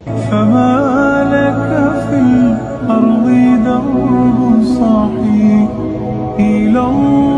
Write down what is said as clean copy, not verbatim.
فما لك في الأرض درب صحيح إلى الله